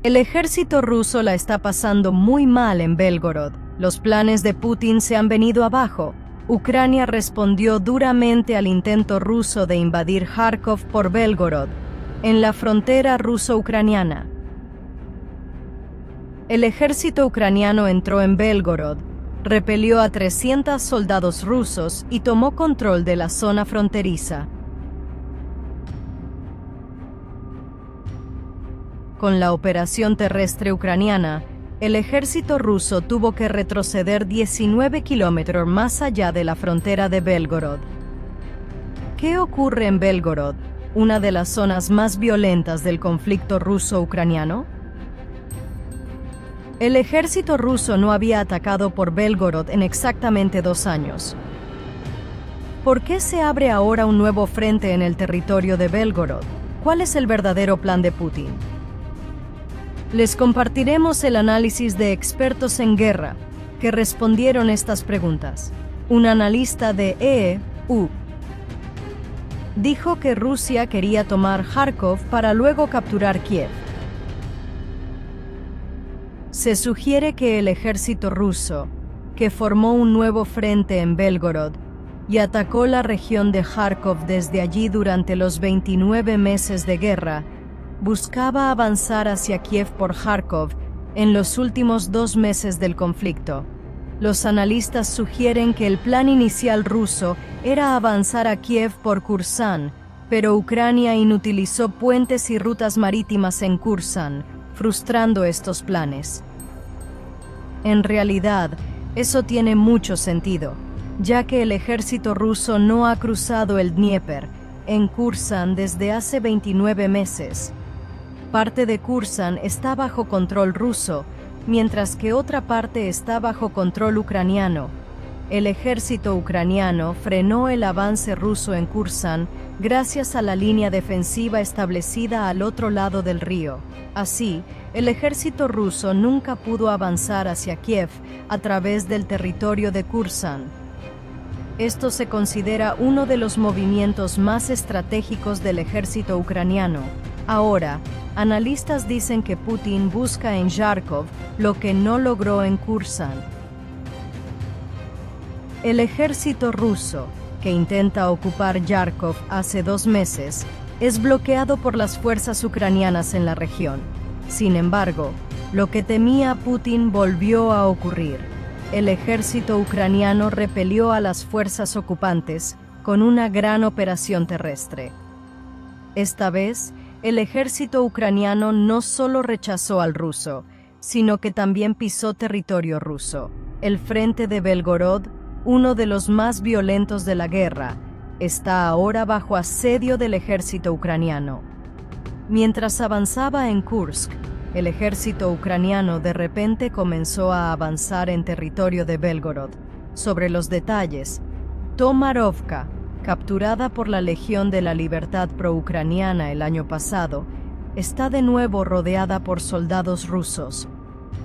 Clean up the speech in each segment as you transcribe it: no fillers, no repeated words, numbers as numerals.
El ejército ruso la está pasando muy mal en Belgorod. Los planes de Putin se han venido abajo. Ucrania respondió duramente al intento ruso de invadir Kharkov por Belgorod, en la frontera ruso-ucraniana. El ejército ucraniano entró en Belgorod, repelió a 300 soldados rusos y tomó control de la zona fronteriza. Con la operación terrestre ucraniana, el ejército ruso tuvo que retroceder 19 kilómetros más allá de la frontera de Belgorod. ¿Qué ocurre en Belgorod, una de las zonas más violentas del conflicto ruso-ucraniano? El ejército ruso no había atacado por Belgorod en exactamente 2 años. ¿Por qué se abre ahora un nuevo frente en el territorio de Belgorod? ¿Cuál es el verdadero plan de Putin? Les compartiremos el análisis de expertos en guerra que respondieron estas preguntas. Un analista de EU dijo que Rusia quería tomar Kharkov para luego capturar Kiev. Se sugiere que el ejército ruso, que formó un nuevo frente en Belgorod y atacó la región de Kharkov desde allí durante los 29 meses de guerra, buscaba avanzar hacia Kiev por Kharkov en los últimos 2 meses del conflicto. Los analistas sugieren que el plan inicial ruso era avanzar a Kiev por Kursan, pero Ucrania inutilizó puentes y rutas marítimas en Kursan, frustrando estos planes. En realidad, eso tiene mucho sentido, ya que el ejército ruso no ha cruzado el Dnieper en Kursan desde hace 29 meses. Parte de Kursan está bajo control ruso, mientras que otra parte está bajo control ucraniano. El ejército ucraniano frenó el avance ruso en Kursan gracias a la línea defensiva establecida al otro lado del río. Así, el ejército ruso nunca pudo avanzar hacia Kiev a través del territorio de Kursan. Esto se considera uno de los movimientos más estratégicos del ejército ucraniano. Ahora, analistas dicen que Putin busca en Kharkov lo que no logró en Kursan. El ejército ruso, que intenta ocupar Kharkov hace 2 meses, es bloqueado por las fuerzas ucranianas en la región. Sin embargo, lo que temía Putin volvió a ocurrir. El ejército ucraniano repelió a las fuerzas ocupantes con una gran operación terrestre. Esta vez, el ejército ucraniano no solo rechazó al ruso, sino que también pisó territorio ruso. El frente de Belgorod, uno de los más violentos de la guerra, está ahora bajo asedio del ejército ucraniano. Mientras avanzaba en Kursk, el ejército ucraniano de repente comenzó a avanzar en territorio de Belgorod. Sobre los detalles, Tomarovka, capturada por la Legión de la Libertad pro-ucraniana el año pasado, está de nuevo rodeada por soldados rusos.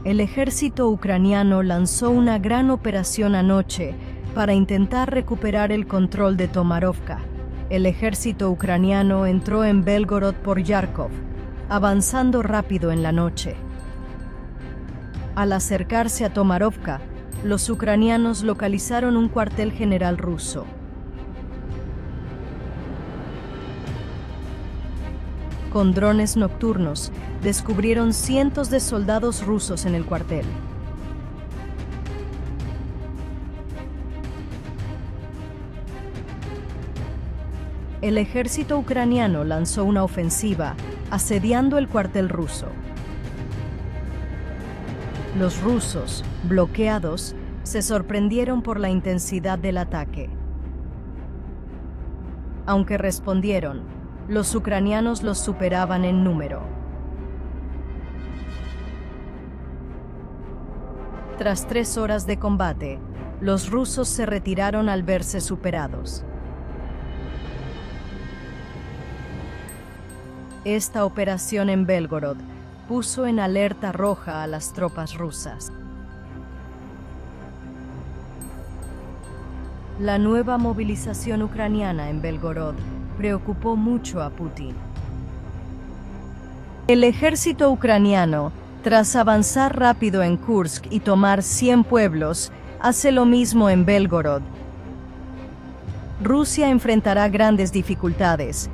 El ejército ucraniano lanzó una gran operación anoche para intentar recuperar el control de Tomarovka. El ejército ucraniano entró en Belgorod por Kharkov, avanzando rápido en la noche. Al acercarse a Tomarovka, los ucranianos localizaron un cuartel general ruso. Con drones nocturnos, descubrieron cientos de soldados rusos en el cuartel. El ejército ucraniano lanzó una ofensiva, asediando el cuartel ruso. Los rusos, bloqueados, se sorprendieron por la intensidad del ataque. Aunque respondieron, los ucranianos los superaban en número. Tras 3 horas de combate, los rusos se retiraron al verse superados. Esta operación en Belgorod puso en alerta roja a las tropas rusas. La nueva movilización ucraniana en Belgorod preocupó mucho a Putin. El ejército ucraniano, tras avanzar rápido en Kursk y tomar 100 pueblos, hace lo mismo en Belgorod. Rusia enfrentará grandes dificultades.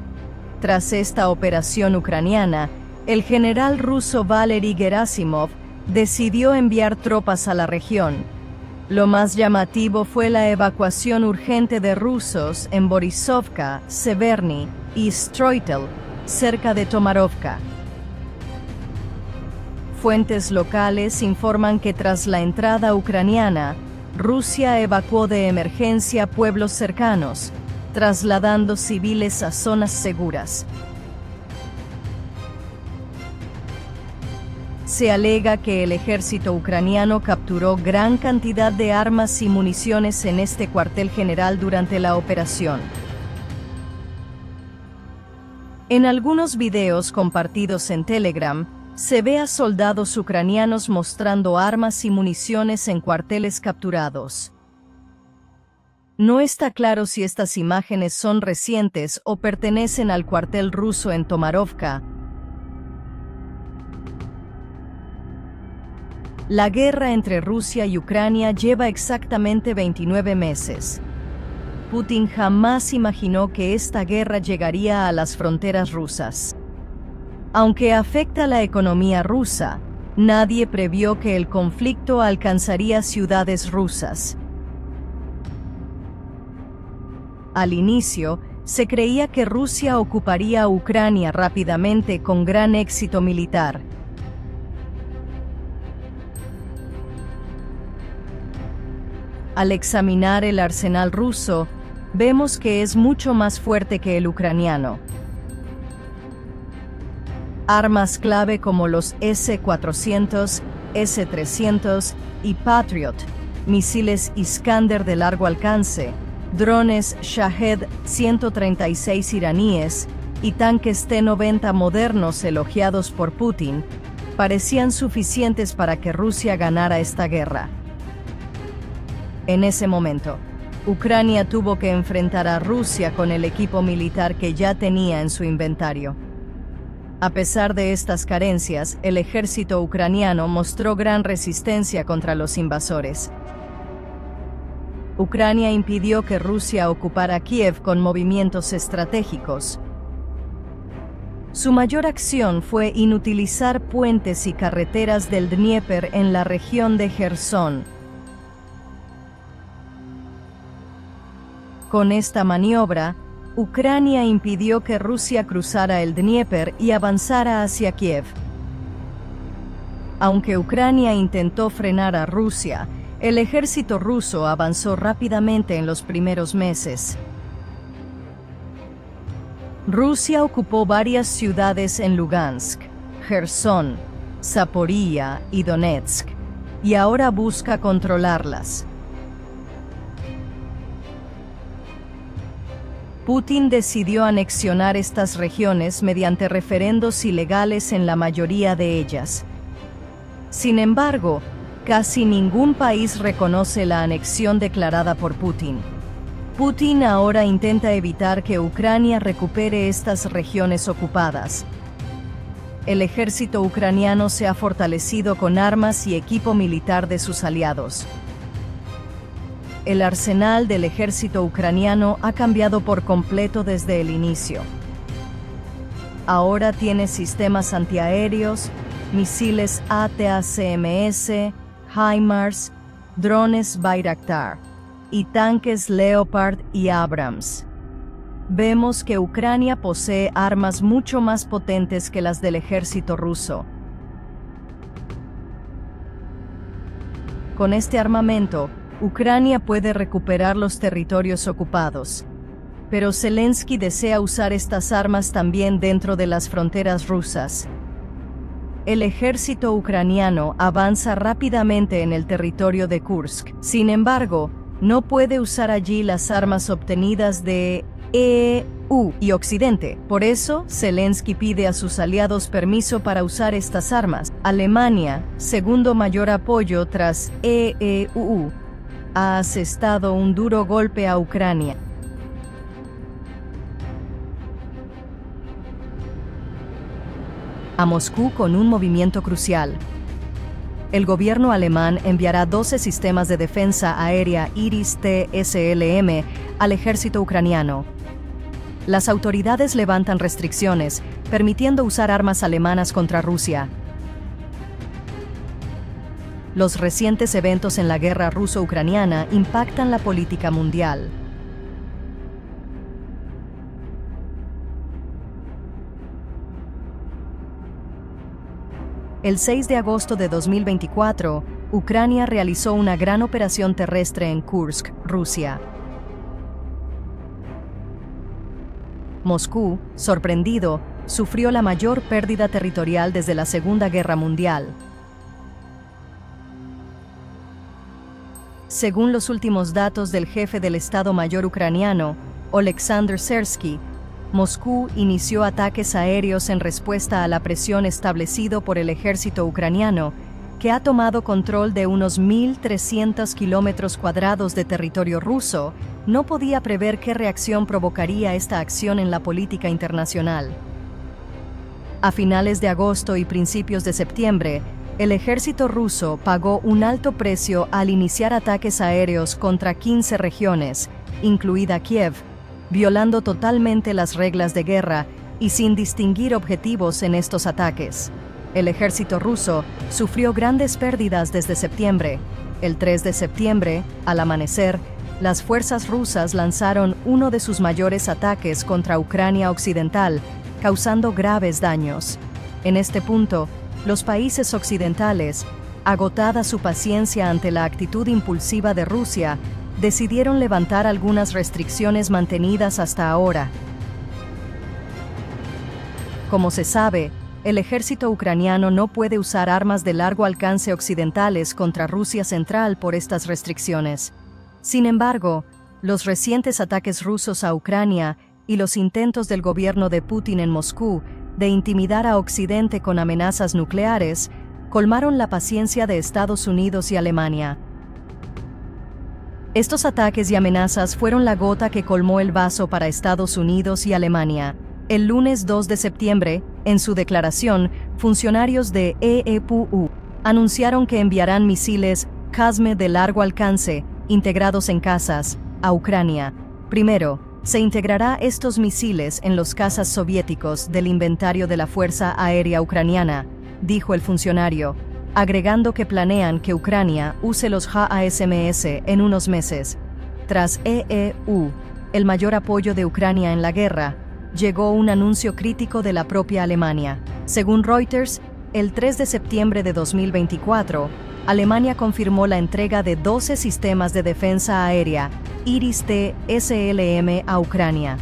Tras esta operación ucraniana, el general ruso Valery Gerasimov decidió enviar tropas a la región. Lo más llamativo fue la evacuación urgente de rusos en Borisovka, Severny y Stroitel, cerca de Tomarovka. Fuentes locales informan que tras la entrada ucraniana, Rusia evacuó de emergencia pueblos cercanos, trasladando civiles a zonas seguras. Se alega que el ejército ucraniano capturó gran cantidad de armas y municiones en este cuartel general durante la operación. En algunos videos compartidos en Telegram, se ve a soldados ucranianos mostrando armas y municiones en cuarteles capturados. No está claro si estas imágenes son recientes o pertenecen al cuartel ruso en Tomarovka. La guerra entre Rusia y Ucrania lleva exactamente 29 meses. Putin jamás imaginó que esta guerra llegaría a las fronteras rusas. Aunque afecta la economía rusa, nadie previó que el conflicto alcanzaría ciudades rusas. Al inicio, se creía que Rusia ocuparía Ucrania rápidamente con gran éxito militar. Al examinar el arsenal ruso, vemos que es mucho más fuerte que el ucraniano. Armas clave como los S-400, S-300 y Patriot, misiles Iskander de largo alcance, drones Shahed 136 iraníes y tanques T-90 modernos elogiados por Putin, parecían suficientes para que Rusia ganara esta guerra. En ese momento, Ucrania tuvo que enfrentar a Rusia con el equipo militar que ya tenía en su inventario. A pesar de estas carencias, el ejército ucraniano mostró gran resistencia contra los invasores. Ucrania impidió que Rusia ocupara Kiev con movimientos estratégicos. Su mayor acción fue inutilizar puentes y carreteras del Dnieper en la región de Jersón. Con esta maniobra, Ucrania impidió que Rusia cruzara el Dnieper y avanzara hacia Kiev. Aunque Ucrania intentó frenar a Rusia, el ejército ruso avanzó rápidamente en los primeros meses. Rusia ocupó varias ciudades en Lugansk, Jersón, Zaporizhia y Donetsk, y ahora busca controlarlas. Putin decidió anexionar estas regiones mediante referendos ilegales en la mayoría de ellas. Sin embargo, casi ningún país reconoce la anexión declarada por Putin. Putin ahora intenta evitar que Ucrania recupere estas regiones ocupadas. El ejército ucraniano se ha fortalecido con armas y equipo militar de sus aliados. El arsenal del ejército ucraniano ha cambiado por completo desde el inicio. Ahora tiene sistemas antiaéreos, misiles ATACMS, HIMARS, drones Bayraktar y tanques Leopard y Abrams. Vemos que Ucrania posee armas mucho más potentes que las del ejército ruso. Con este armamento, Ucrania puede recuperar los territorios ocupados, pero Zelensky desea usar estas armas también dentro de las fronteras rusas. El ejército ucraniano avanza rápidamente en el territorio de Kursk. Sin embargo, no puede usar allí las armas obtenidas de EU y Occidente. Por eso, Zelensky pide a sus aliados permiso para usar estas armas. Alemania, segundo mayor apoyo tras EU, ha asestado un duro golpe a Ucrania. a Moscú con un movimiento crucial. El gobierno alemán enviará 12 sistemas de defensa aérea Iris-T SLM al ejército ucraniano. Las autoridades levantan restricciones, permitiendo usar armas alemanas contra Rusia. Los recientes eventos en la guerra ruso-ucraniana impactan la política mundial. El 6 de agosto de 2024, Ucrania realizó una gran operación terrestre en Kursk, Rusia. Moscú, sorprendido, sufrió la mayor pérdida territorial desde la Segunda Guerra Mundial. Según los últimos datos del jefe del Estado Mayor ucraniano, Oleksandr Syrsky, Moscú inició ataques aéreos en respuesta a la presión establecido por el ejército ucraniano, que ha tomado control de unos 1.300 kilómetros cuadrados de territorio ruso. No podía prever qué reacción provocaría esta acción en la política internacional. A finales de agosto y principios de septiembre, el ejército ruso pagó un alto precio al iniciar ataques aéreos contra 15 regiones, incluida Kiev, violando totalmente las reglas de guerra y sin distinguir objetivos en estos ataques. El ejército ruso sufrió grandes pérdidas desde septiembre. El 3 de septiembre, al amanecer, las fuerzas rusas lanzaron uno de sus mayores ataques contra Ucrania Occidental, causando graves daños. En este punto, los países occidentales, agotada su paciencia ante la actitud impulsiva de Rusia, decidieron levantar algunas restricciones mantenidas hasta ahora. Como se sabe, el ejército ucraniano no puede usar armas de largo alcance occidentales contra Rusia Central por estas restricciones. Sin embargo, los recientes ataques rusos a Ucrania y los intentos del gobierno de Putin en Moscú de intimidar a Occidente con amenazas nucleares colmaron la paciencia de Estados Unidos y Alemania. Estos ataques y amenazas fueron la gota que colmó el vaso para Estados Unidos y Alemania. El lunes 2 de septiembre, en su declaración, funcionarios de EEPU anunciaron que enviarán misiles CASM de largo alcance, integrados en cazas, a Ucrania. Primero, se integrará estos misiles en los cazas soviéticos del inventario de la Fuerza Aérea Ucraniana, dijo el funcionario, agregando que planean que Ucrania use los JASMS en unos meses. Tras EEU, el mayor apoyo de Ucrania en la guerra, llegó un anuncio crítico de la propia Alemania. Según Reuters, el 3 de septiembre de 2024, Alemania confirmó la entrega de 12 sistemas de defensa aérea Iris-T SLM a Ucrania.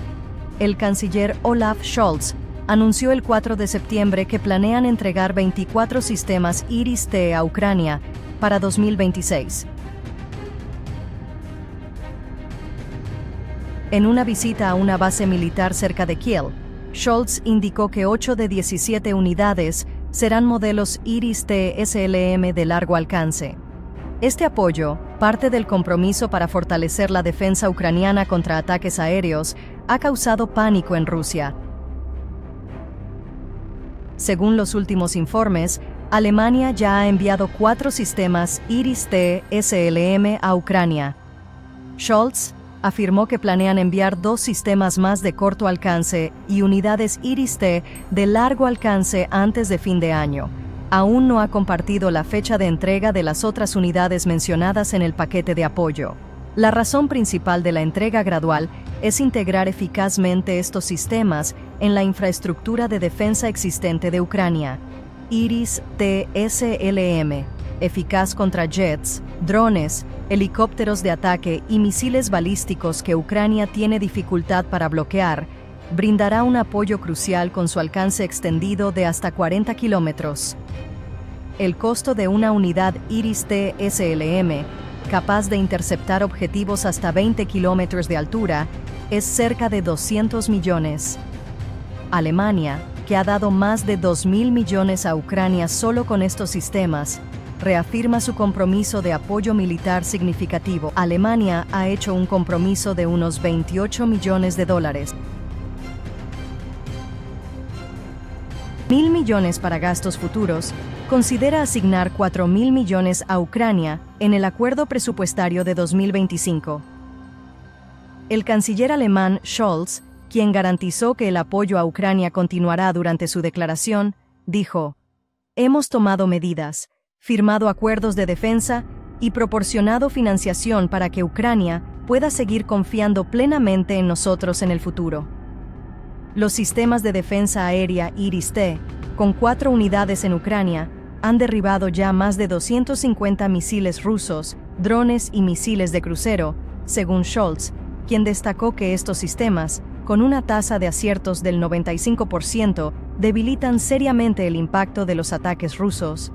El canciller Olaf Scholz anunció el 4 de septiembre que planean entregar 24 sistemas Iris-T a Ucrania para 2026. En una visita a una base militar cerca de Kiel, Scholz indicó que 8 de 17 unidades serán modelos Iris-T SLM de largo alcance. Este apoyo, parte del compromiso para fortalecer la defensa ucraniana contra ataques aéreos, ha causado pánico en Rusia. Según los últimos informes, Alemania ya ha enviado 4 sistemas Iris-T SLM a Ucrania. Scholz afirmó que planean enviar 2 sistemas más de corto alcance y unidades Iris-T de largo alcance antes de fin de año. Aún no ha compartido la fecha de entrega de las otras unidades mencionadas en el paquete de apoyo. La razón principal de la entrega gradual es integrar eficazmente estos sistemas en la infraestructura de defensa existente de Ucrania. Iris-T SLM, eficaz contra jets, drones, helicópteros de ataque y misiles balísticos que Ucrania tiene dificultad para bloquear, brindará un apoyo crucial con su alcance extendido de hasta 40 kilómetros. El costo de una unidad Iris-T SLM, capaz de interceptar objetivos hasta 20 kilómetros de altura, es cerca de 200 millones. Alemania, que ha dado más de 2.000 millones a Ucrania solo con estos sistemas, reafirma su compromiso de apoyo militar significativo. Alemania ha hecho un compromiso de unos 28 millones de dólares. $1.000 millones para gastos futuros, considera asignar 4.000 millones a Ucrania en el acuerdo presupuestario de 2025. El canciller alemán Scholz, quien garantizó que el apoyo a Ucrania continuará durante su declaración, dijo: «Hemos tomado medidas, firmado acuerdos de defensa y proporcionado financiación para que Ucrania pueda seguir confiando plenamente en nosotros en el futuro». Los sistemas de defensa aérea Iris-T, con 4 unidades en Ucrania, han derribado ya más de 250 misiles rusos, drones y misiles de crucero, según Scholz, quien destacó que estos sistemas, con una tasa de aciertos del 95%, debilitan seriamente el impacto de los ataques rusos.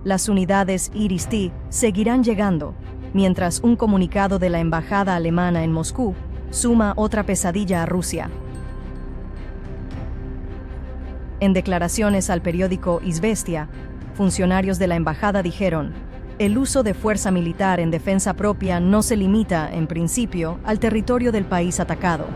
Las unidades Iris-T seguirán llegando, mientras un comunicado de la embajada alemana en Moscú suma otra pesadilla a Rusia. En declaraciones al periódico Izvestia, funcionarios de la embajada dijeron: «El uso de fuerza militar en defensa propia no se limita, en principio, al territorio del país atacado.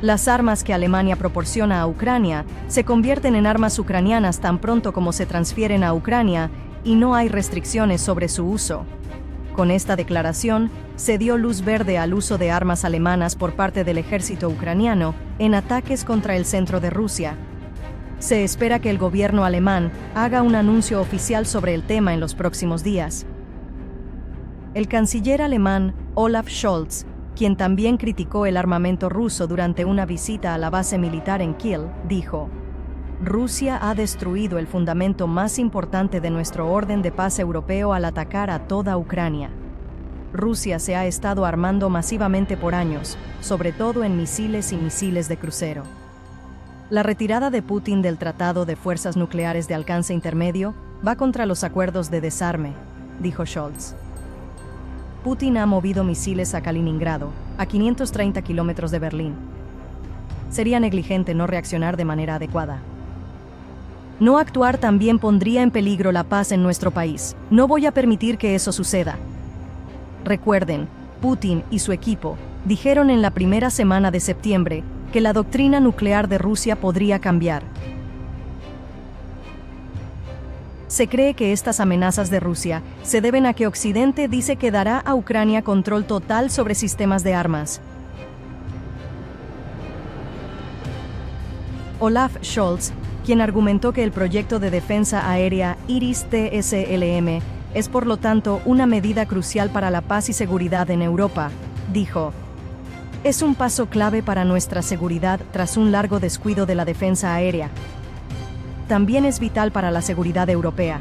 Las armas que Alemania proporciona a Ucrania se convierten en armas ucranianas tan pronto como se transfieren a Ucrania y no hay restricciones sobre su uso». Con esta declaración, se dio luz verde al uso de armas alemanas por parte del ejército ucraniano en ataques contra el centro de Rusia. Se espera que el gobierno alemán haga un anuncio oficial sobre el tema en los próximos días. El canciller alemán Olaf Scholz, quien también criticó el armamento ruso durante una visita a la base militar en Kiel, dijo: «Rusia ha destruido el fundamento más importante de nuestro orden de paz europeo al atacar a toda Ucrania. Rusia se ha estado armando masivamente por años, sobre todo en misiles y misiles de crucero. La retirada de Putin del Tratado de Fuerzas Nucleares de Alcance Intermedio va contra los acuerdos de desarme», dijo Scholz. Putin ha movido misiles a Kaliningrado, a 530 kilómetros de Berlín. Sería negligente no reaccionar de manera adecuada. No actuar también pondría en peligro la paz en nuestro país. No voy a permitir que eso suceda. Recuerden, Putin y su equipo dijeron en la primera semana de septiembre que la doctrina nuclear de Rusia podría cambiar. Se cree que estas amenazas de Rusia se deben a que Occidente dice que dará a Ucrania control total sobre sistemas de armas. Olaf Scholz, quien argumentó que el proyecto de defensa aérea Iris-T-SLM es por lo tanto una medida crucial para la paz y seguridad en Europa, dijo: «Es un paso clave para nuestra seguridad tras un largo descuido de la defensa aérea. También es vital para la seguridad europea.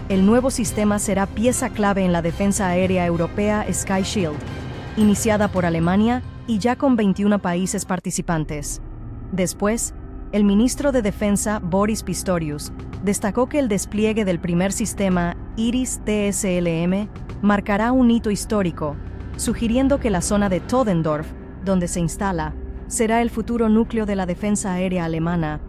El nuevo sistema será pieza clave en la defensa aérea europea Sky Shield, iniciada por Alemania y ya con 21 países participantes». Después, el ministro de Defensa Boris Pistorius destacó que el despliegue del primer sistema Iris-T-SLM marcará un hito histórico, sugiriendo que la zona de Toddendorf, donde se instala, será el futuro núcleo de la defensa aérea alemana.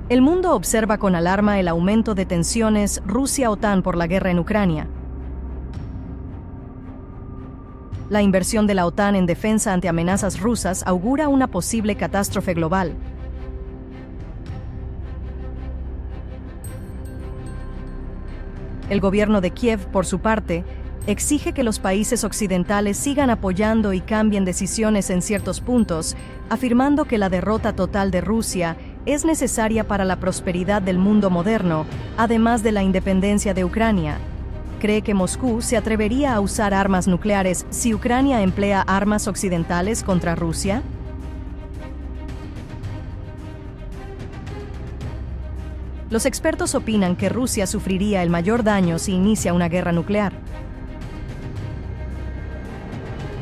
El mundo observa con alarma el aumento de tensiones Rusia-OTAN por la guerra en Ucrania. La inversión de la OTAN en defensa ante amenazas rusas augura una posible catástrofe global. El gobierno de Kiev, por su parte, exige que los países occidentales sigan apoyando y cambien decisiones en ciertos puntos, afirmando que la derrota total de Rusia es necesaria para la prosperidad del mundo moderno, además de la independencia de Ucrania. Cree que Moscú se atrevería a usar armas nucleares si Ucrania emplea armas occidentales contra Rusia. Los expertos opinan que Rusia sufriría el mayor daño si inicia una guerra nuclear.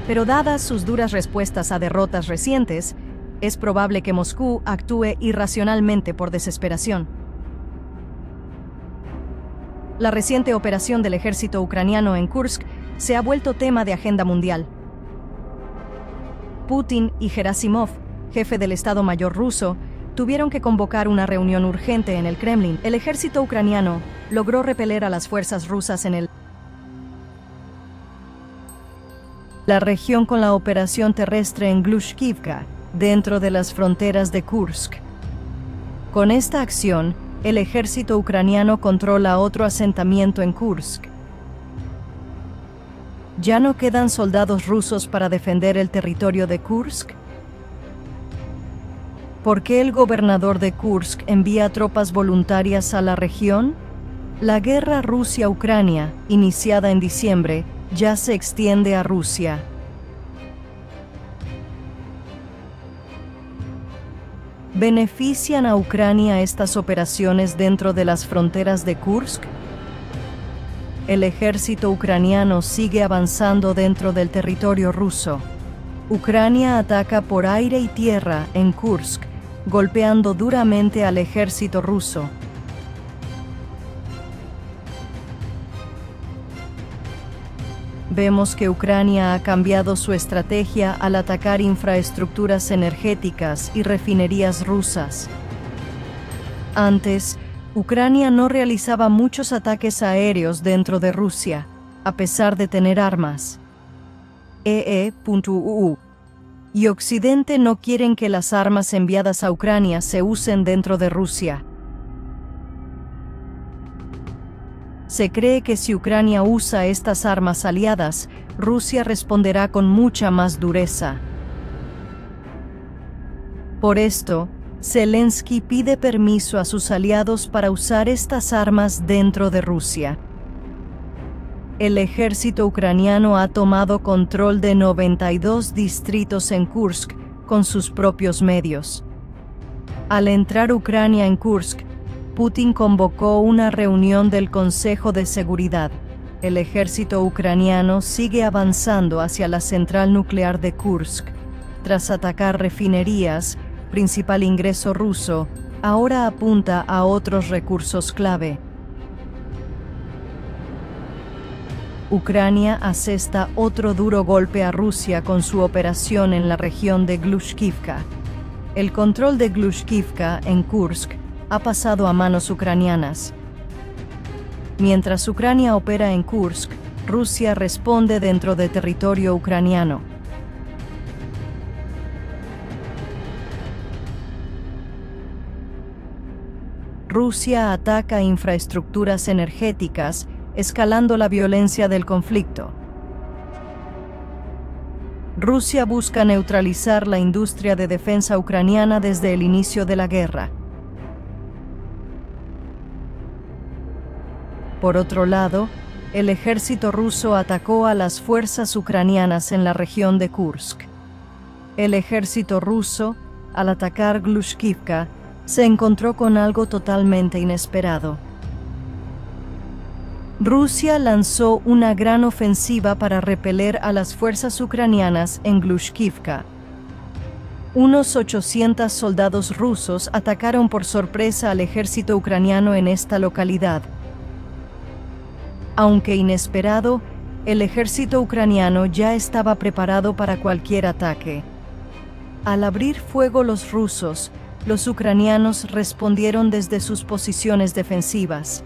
Pero dadas sus duras respuestas a derrotas recientes, es probable que Moscú actúe irracionalmente por desesperación. La reciente operación del ejército ucraniano en Kursk se ha vuelto tema de agenda mundial. Putin y Gerasimov, jefe del Estado Mayor ruso, tuvieron que convocar una reunión urgente en el Kremlin. El ejército ucraniano logró repeler a las fuerzas rusas en la región con la operación terrestre en Glushkivka, dentro de las fronteras de Kursk. Con esta acción, el ejército ucraniano controla otro asentamiento en Kursk. ¿Ya no quedan soldados rusos para defender el territorio de Kursk? ¿Por qué el gobernador de Kursk envía tropas voluntarias a la región? La guerra Rusia-Ucrania, iniciada en diciembre, ya se extiende a Rusia. ¿Benefician a Ucrania estas operaciones dentro de las fronteras de Kursk? El ejército ucraniano sigue avanzando dentro del territorio ruso. Ucrania ataca por aire y tierra en Kursk, golpeando duramente al ejército ruso. Vemos que Ucrania ha cambiado su estrategia al atacar infraestructuras energéticas y refinerías rusas. Antes, Ucrania no realizaba muchos ataques aéreos dentro de Rusia, a pesar de tener armas. EE.UU y Occidente no quieren que las armas enviadas a Ucrania se usen dentro de Rusia. Se cree que si Ucrania usa estas armas aliadas, Rusia responderá con mucha más dureza. Por esto, Zelensky pide permiso a sus aliados para usar estas armas dentro de Rusia. El ejército ucraniano ha tomado control de 92 distritos en Kursk con sus propios medios. Al entrar Ucrania en Kursk, Putin convocó una reunión del Consejo de Seguridad. El ejército ucraniano sigue avanzando hacia la central nuclear de Kursk. Tras atacar refinerías, principal ingreso ruso, ahora apunta a otros recursos clave. Ucrania asesta otro duro golpe a Rusia con su operación en la región de Glushkivka. El control de Glushkivka en Kursk ha pasado a manos ucranianas. Mientras Ucrania opera en Kursk, Rusia responde dentro de territorio ucraniano. Rusia ataca infraestructuras energéticas, escalando la violencia del conflicto. Rusia busca neutralizar la industria de defensa ucraniana desde el inicio de la guerra. Por otro lado, el ejército ruso atacó a las fuerzas ucranianas en la región de Kursk. El ejército ruso, al atacar Glushkivka, se encontró con algo totalmente inesperado. Rusia lanzó una gran ofensiva para repeler a las fuerzas ucranianas en Glushkivka. Unos 800 soldados rusos atacaron por sorpresa al ejército ucraniano en esta localidad. Aunque inesperado, el ejército ucraniano ya estaba preparado para cualquier ataque. Al abrir fuego los rusos, los ucranianos respondieron desde sus posiciones defensivas.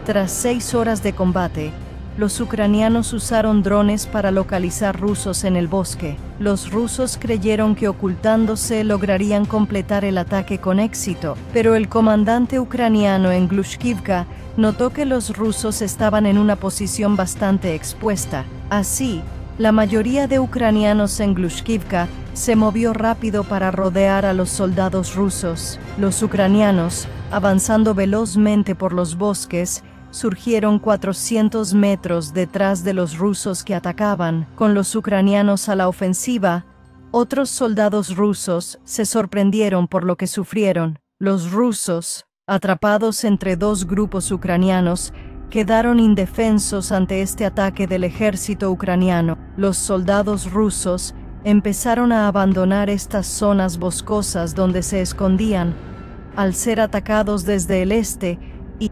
Tras 6 horas de combate, los ucranianos usaron drones para localizar rusos en el bosque. Los rusos creyeron que ocultándose lograrían completar el ataque con éxito, pero el comandante ucraniano en Glushkivka notó que los rusos estaban en una posición bastante expuesta. Así, la mayoría de ucranianos en Glushkivka se movió rápido para rodear a los soldados rusos. Los ucranianos, avanzando velozmente por los bosques, surgieron 400 metros detrás de los rusos que atacaban. Con los ucranianos a la ofensiva, otros soldados rusos se sorprendieron por lo que sufrieron. Los rusos, atrapados entre dos grupos ucranianos, quedaron indefensos ante este ataque del ejército ucraniano. Los soldados rusos empezaron a abandonar estas zonas boscosas donde se escondían, al ser atacados desde el este, y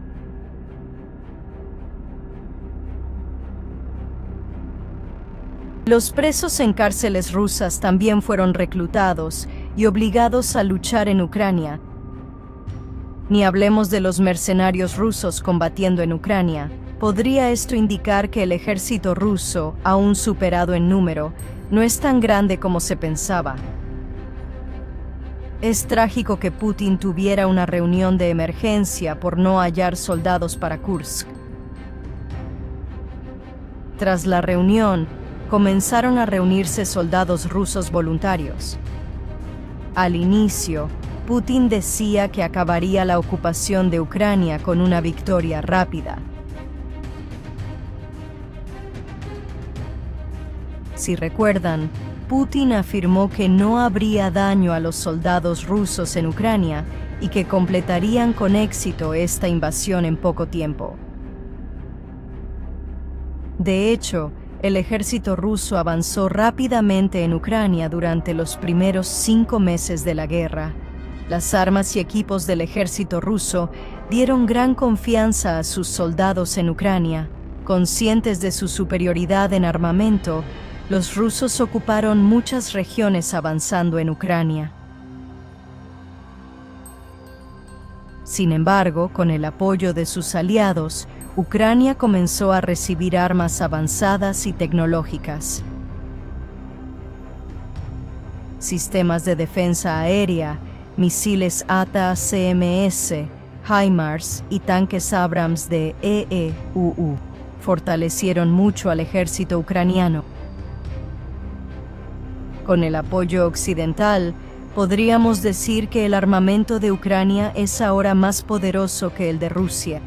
los presos en cárceles rusas también fueron reclutados y obligados a luchar en Ucrania. Ni hablemos de los mercenarios rusos combatiendo en Ucrania. podría esto indicar que el ejército ruso, aún superado en número, no es tan grande como se pensaba. Es trágico que Putin tuviera una reunión de emergencia por no hallar soldados para Kursk. Tras la reunión, comenzaron a reunirse soldados rusos voluntarios. Al inicio, Putin decía que acabaría la ocupación de Ucrania con una victoria rápida. Si recuerdan, Putin afirmó que no habría daño a los soldados rusos en Ucrania y que completarían con éxito esta invasión en poco tiempo. De hecho, el ejército ruso avanzó rápidamente en Ucrania durante los primeros 5 meses de la guerra. Las armas y equipos del ejército ruso dieron gran confianza a sus soldados en Ucrania. Conscientes de su superioridad en armamento, los rusos ocuparon muchas regiones avanzando en Ucrania. Sin embargo, con el apoyo de sus aliados, Ucrania comenzó a recibir armas avanzadas y tecnológicas. Sistemas de defensa aérea, misiles ATA-CMS, HIMARS y tanques Abrams de EEUU fortalecieron mucho al ejército ucraniano. Con el apoyo occidental, podríamos decir que el armamento de Ucrania es ahora más poderoso que el de Rusia.